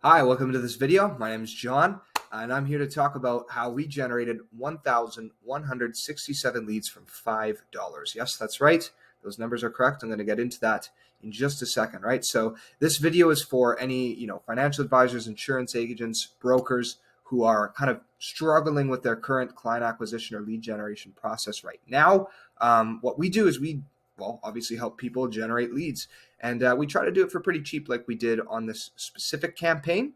Hi, welcome to this video. My name is John, and I'm here to talk about how we generated 1,167 leads from $5. Yes, that's right. Those numbers are correct. I'm going to get into that in just a second, right? So this video is for any, financial advisors, insurance agents, brokers who are kind of struggling with their current client acquisition or lead generation process right now. What we do is obviously help people generate leads. And we try to do it for pretty cheap like we did on this specific campaign.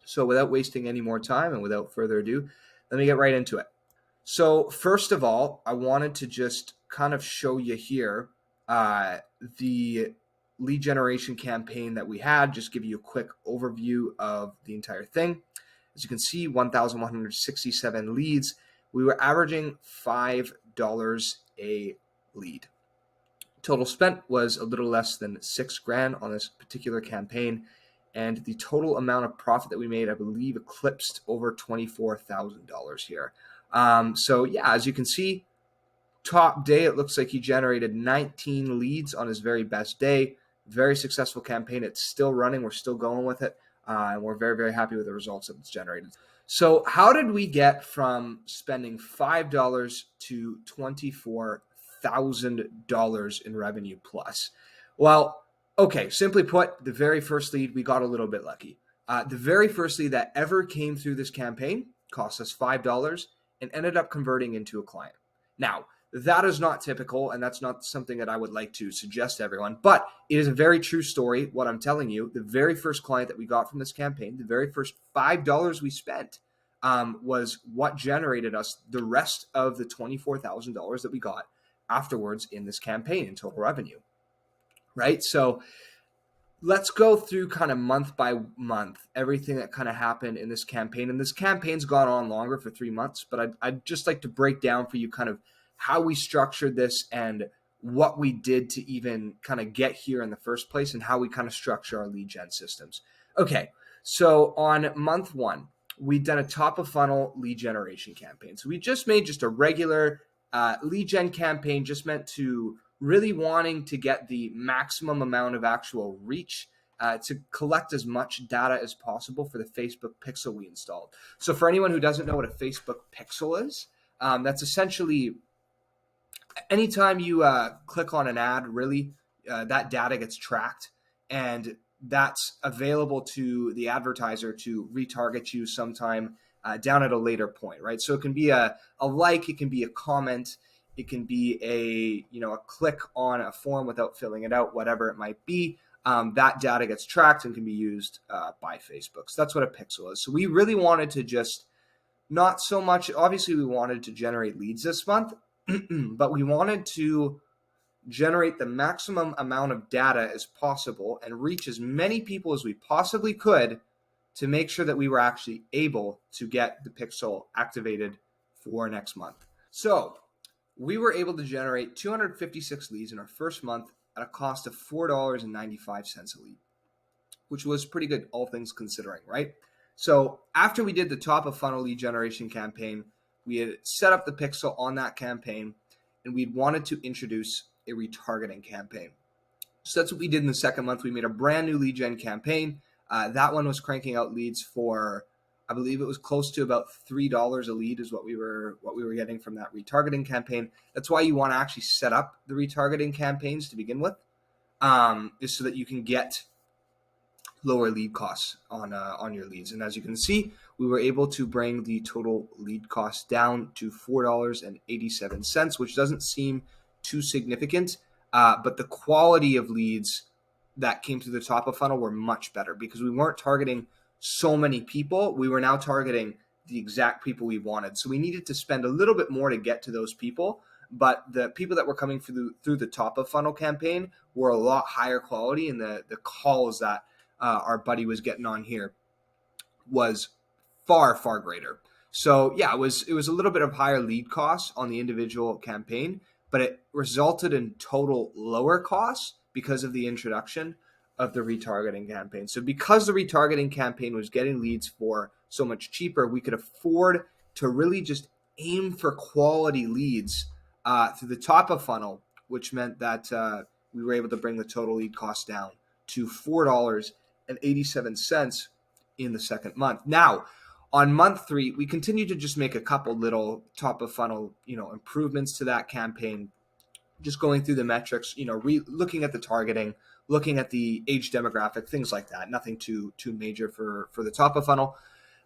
So without wasting any more time and without further ado, let me get right into it. So first of all, I wanted to just kind of show you here the lead generation campaign that we had, just give you a quick overview of the entire thing. As you can see, 1,167 leads. We were averaging $5 a lead. Total spent was a little less than $6,000 on this particular campaign, and the total amount of profit that we made, I believe, eclipsed over $24,000 here. So yeah, as you can see, top day, it looks like he generated 19 leads on his very best day. Very successful campaign. It's still running. We're still going with it, and we're very, very happy with the results that it's generated. So how did we get from spending $5 to $24,000 in revenue plus? Well, okay, simply put, the very first lead, we got a little bit lucky. The very first lead that ever came through this campaign cost us $5 and ended up converting into a client. Now, that is not typical, and that's not something that I would like to suggest to everyone, but it is a very true story. What I'm telling you, the very first client that we got from this campaign, the very first $5 we spent was what generated us the rest of the $24,000 that we got afterwards in this campaign in total revenue, right? So let's go through kind of month by month, everything that kind of happened in this campaign. And this campaign's gone on longer for 3 months, but I'd just like to break down for you kind of how we structured this and what we did to even kind of get here in the first place and how we kind of structure our lead gen systems. Okay, so on month 1, we'd done a top of funnel lead generation campaign. So we just made just a regular lead gen campaign, just meant to really wanting to get the maximum amount of actual reach to collect as much data as possible for the Facebook pixel we installed. So for anyone who doesn't know what a Facebook pixel is, that's essentially anytime you click on an ad, really, that data gets tracked and that's available to the advertiser to retarget you sometime down at a later point, right? So it can be a like, it can be a comment, it can be a click on a form without filling it out, whatever it might be. That data gets tracked and can be used by Facebook. So that's what a pixel is. So we really wanted to just not so much, obviously we wanted to generate leads this month, but we wanted to generate the maximum amount of data as possible and reach as many people as we possibly could to make sure that we were actually able to get the pixel activated for next month. So we were able to generate 256 leads in our first month at a cost of $4.95 a lead, which was pretty good, all things considering, right? So after we did the top of funnel lead generation campaign, we had set up the pixel on that campaign, and we'd wanted to introduce a retargeting campaign. So that's what we did in the second month. We made a brand new lead gen campaign. That one was cranking out leads for, I believe it was close to about $3 a lead is what we were getting from that retargeting campaign. That's why you want to actually set up the retargeting campaigns to begin with, is so that you can get lower lead costs on your leads. And as you can see, we were able to bring the total lead cost down to $4.87, which doesn't seem too significant, but the quality of leads that came through the top of funnel were much better because we weren't targeting so many people. We were now targeting the exact people we wanted. So we needed to spend a little bit more to get to those people, but the people that were coming through the top of funnel campaign were a lot higher quality, and the calls that our buddy was getting on here was far, far greater. So yeah, it was a little bit of higher lead costs on the individual campaign, but it resulted in total lower costs because of the introduction of the retargeting campaign. So because the retargeting campaign was getting leads for so much cheaper, we could afford to really just aim for quality leads through the top of funnel, which meant that we were able to bring the total lead cost down to $4.87 in the second month. Now, on month 3, we continue to just make a couple little top of funnel, improvements to that campaign, just going through the metrics, looking at the targeting, looking at the age demographic, things like that. Nothing too major for the top of funnel.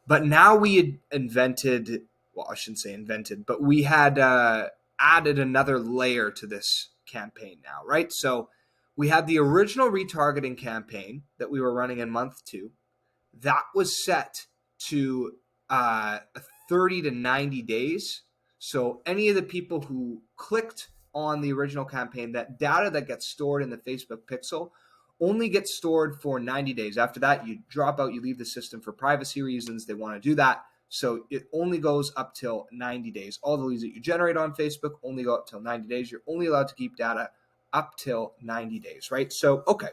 But now we had invented, well, I shouldn't say invented, but we had added another layer to this campaign now, right? So we had the original retargeting campaign that we were running in month 2. That was set to 30 to 90 days. So any of the people who clicked on the original campaign, that data that gets stored in the Facebook pixel only gets stored for 90 days. After that, you drop out, you leave the system for privacy reasons. They want to do that. So it only goes up till 90 days. All the leads that you generate on Facebook only go up till 90 days. You're only allowed to keep data up till 90 days, right? So, okay.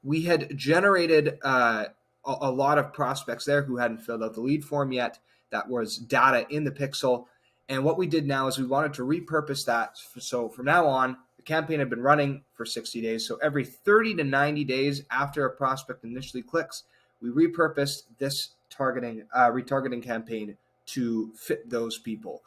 We had generated a lot of prospects there who hadn't filled out the lead form yet. That was data in the pixel. And what we did now is we wanted to repurpose that. So from now on, the campaign had been running for 60 days. So every 30 to 90 days after a prospect initially clicks, we repurposed this retargeting campaign to fit those people.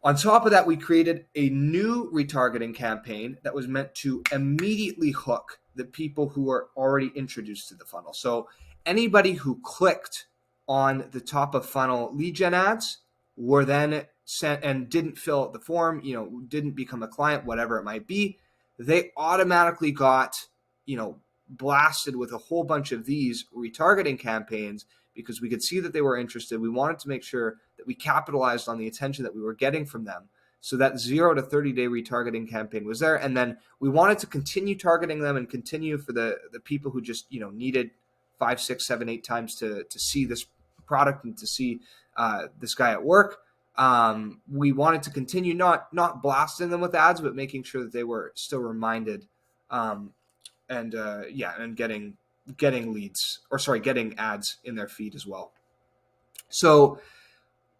On top of that, we created a new retargeting campaign that was meant to immediately hook the people who are already introduced to the funnel. So anybody who clicked on the top of funnel lead gen ads were then sent and didn't fill out the form, didn't become a client, whatever it might be, they automatically got, blasted with a whole bunch of these retargeting campaigns because we could see that they were interested. We wanted to make sure that we capitalized on the attention that we were getting from them. So that 0 to 30-day retargeting campaign was there. And then we wanted to continue targeting them and continue for the people who just, needed 5, 6, 7, 8 times to see this product and to see this guy at work. We wanted to continue not blasting them with ads, but making sure that they were still reminded and getting leads, getting ads in their feed as well. So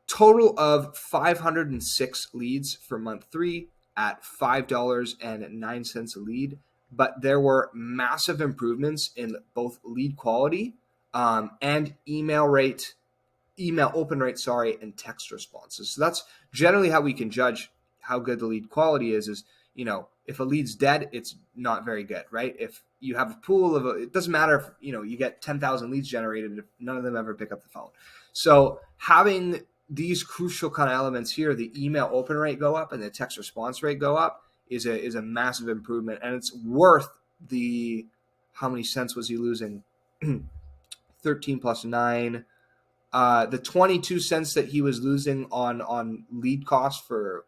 total of 506 leads for month 3 at $5.09 a lead. But there were massive improvements in both lead quality and email open rate, and text responses. So that's generally how we can judge how good the lead quality is, if a lead's dead, it's not very good, right? If you have a pool of, it doesn't matter if, you get 10,000 leads generated if none of them ever pick up the phone. So having these crucial kind of elements here, the email open rate go up and the text response rate go up is a massive improvement. And it's worth how many cents was he losing? 13 plus 9. The 22 cents that he was losing on lead cost for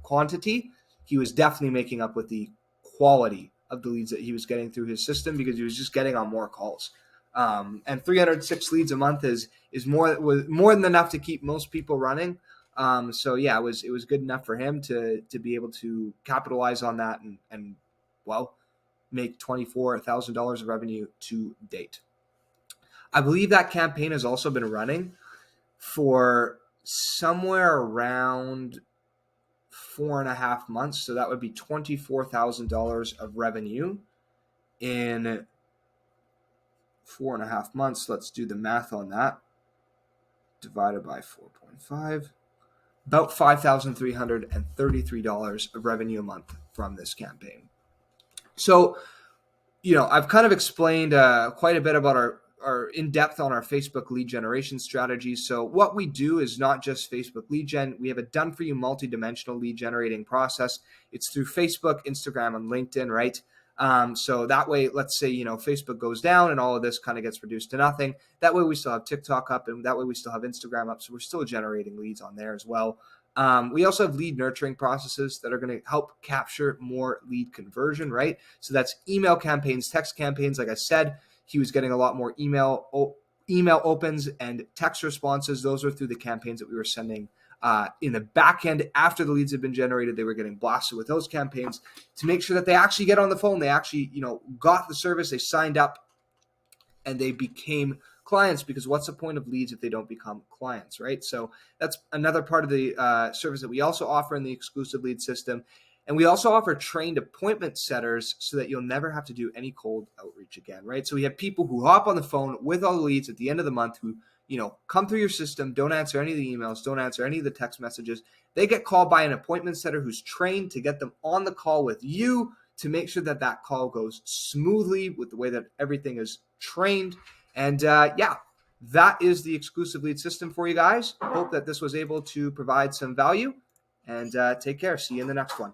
quantity, he was definitely making up with the quality of the leads that he was getting through his system because he was just getting on more calls. And 306 leads a month is more than enough to keep most people running. So yeah, it was good enough for him to be able to capitalize on that and make $24,000 of revenue to date. I believe that campaign has also been running for somewhere around 4.5 months. So that would be $24,000 of revenue in 4.5 months. Let's do the math on that. Divided by 4.5. About $5,333 of revenue a month from this campaign. So, I've kind of explained quite a bit about our in depth on our Facebook lead generation strategy. So what we do is not just Facebook lead gen. We have a done for you multi-dimensional lead generating process. It's through Facebook, Instagram, and LinkedIn, right? So that way, let's say, Facebook goes down and all of this kind of gets reduced to nothing. That way we still have TikTok up and that way we still have Instagram up. So we're still generating leads on there as well. We also have lead nurturing processes that are going to help capture more lead conversion, right? So that's email campaigns, text campaigns. Like I said, he was getting a lot more email opens and text responses. Those are through the campaigns that we were sending in the back end. After the leads had been generated, they were getting blasted with those campaigns to make sure that they actually get on the phone. They actually, got the service, they signed up, and they became clients, because what's the point of leads if they don't become clients, right? So that's another part of the service that we also offer in the exclusive lead system. And we also offer trained appointment setters so that you'll never have to do any cold outreach again, right? So we have people who hop on the phone with all the leads at the end of the month who, come through your system, don't answer any of the emails, don't answer any of the text messages. They get called by an appointment setter who's trained to get them on the call with you to make sure that that call goes smoothly with the way that everything is trained. And that is the exclusive lead system for you guys. Hope that this was able to provide some value, and take care. See you in the next one.